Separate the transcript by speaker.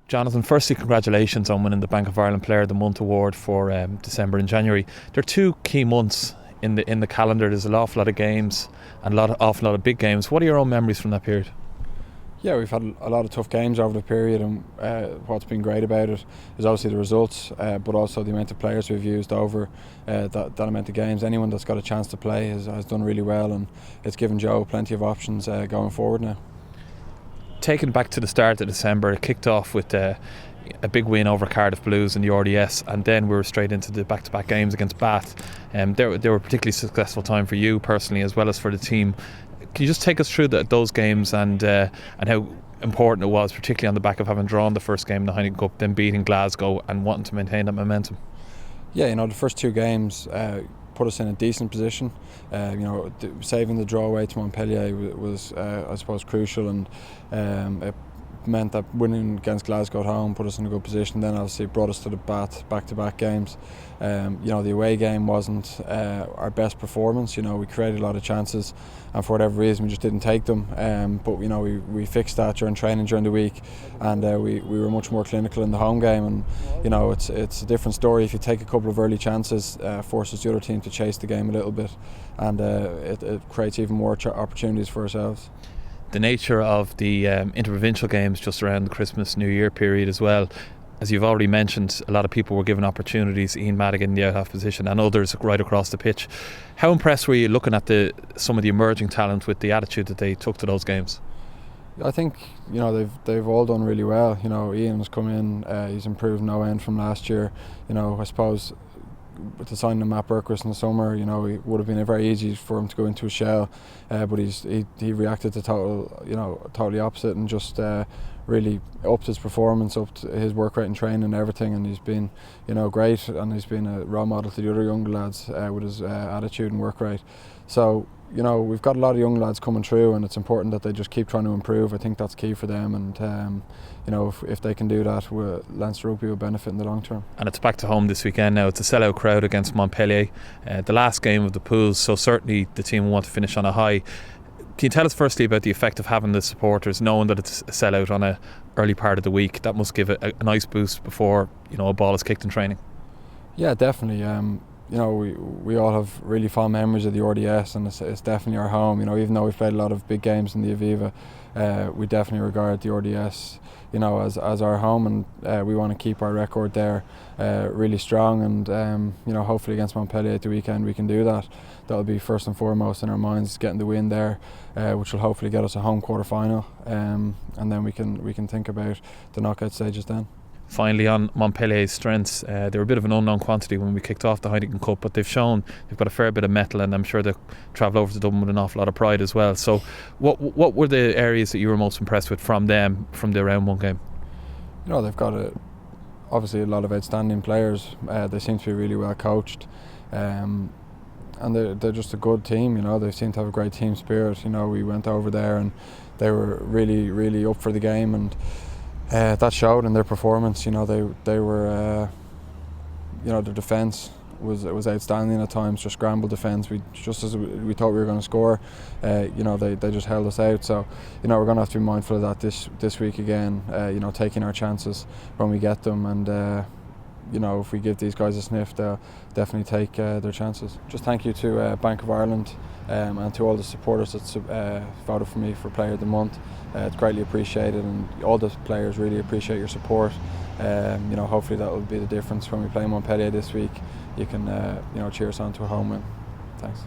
Speaker 1: Jonathan, firstly, congratulations on winning the Bank of Ireland Player of the Month award for December and January. There are two key months in the calendar. There's an awful lot of games and awful lot of big games. What are your own memories from that period?
Speaker 2: Yeah, we've had a lot of tough games over the period, and what's been great about it is obviously the results, but also the amount of players we've used over that amount of games. Anyone that's got a chance to play has done really well, and it's given Joe plenty of options going forward now.
Speaker 1: Taken back to the start of December, it kicked off with a big win over Cardiff Blues in the RDS, and then we were straight into the back-to-back games against Bath. They were a particularly successful time for you personally as well as for the team. Can you just take us through those games and how important it was, particularly on the back of having drawn the first game in the Heineken Cup, then beating Glasgow and wanting to maintain that momentum?
Speaker 2: Yeah, the first two games put us in a decent position. Saving the draw away to Montpellier was I suppose, crucial, and it meant that winning against Glasgow at home put us in a good position. Then obviously it brought us to the back-to-back games. The away game wasn't our best performance. We created a lot of chances, and for whatever reason we just didn't take them. But we fixed that during training during the week, and we were much more clinical in the home game. And it's a different story if you take a couple of early chances, forces the other team to chase the game a little bit, and it creates even more opportunities for ourselves.
Speaker 1: The nature of the interprovincial games just around the Christmas New Year period as well, as you've already mentioned, a lot of people were given opportunities. Ian Madigan in the out-half position and others right across the pitch. How impressed were you looking at some of the emerging talent with the attitude that they took to those games?
Speaker 2: I think they've all done really well. Ian's come in, he's improved no end from last year. I suppose with the signing of Matt Burquist in the summer, it would have been very easy for him to go into a shell, but he reacted to totally opposite, and just really upped his performance, upped his work rate and training and everything, and he's been great, and he's been a role model to the other younger lads with his attitude and work rate. So we've got a lot of young lads coming through, and it's important that they just keep trying to improve. I think that's key for them, and if they can do that, Leinster Rugby will benefit in the long term. And
Speaker 1: it's back to home this weekend now. It's a sellout crowd against Montpellier, the last game of the pools, so certainly the team will want to finish on a high. Can you tell us firstly about the effect of having the supporters, knowing that it's a sellout on a early part of the week? That must give it a nice boost before a ball is kicked in training.
Speaker 2: Yeah, definitely. We all have really fond memories of the RDS, and it's definitely our home. Even though we've played a lot of big games in the Aviva, we definitely regard the RDS as our home, and we want to keep our record there really strong, and hopefully against Montpellier at the weekend we can do that. That'll be first and foremost in our minds, getting the win there, which will hopefully get us a home quarter final, and then we can think about the knockout stages then.
Speaker 1: Finally, on Montpellier's strengths, they were a bit of an unknown quantity when we kicked off the Heineken Cup, but they've shown they've got a fair bit of mettle, and I'm sure they'll travel over to Dublin with an awful lot of pride as well. So what were the areas that you were most impressed with from them, from the round one game?
Speaker 2: They've got obviously a lot of outstanding players. They seem to be really well coached, and they're just a good team. They seem to have a great team spirit. We went over there and they were really, really up for the game, and that showed in their performance. They were, their defence was outstanding at times. Just scramble defence. Just as we thought we were going to score, they just held us out. So we're going to have to be mindful of that this week again. Taking our chances when we get them, and if we give these guys a sniff, they'll definitely take their chances. Just thank you to Bank of Ireland and to all the supporters that voted for me for Player of the Month. It's greatly appreciated, and all the players really appreciate your support. Hopefully that will be the difference when we play Montpellier this week. You can cheer us on to a home win. Thanks.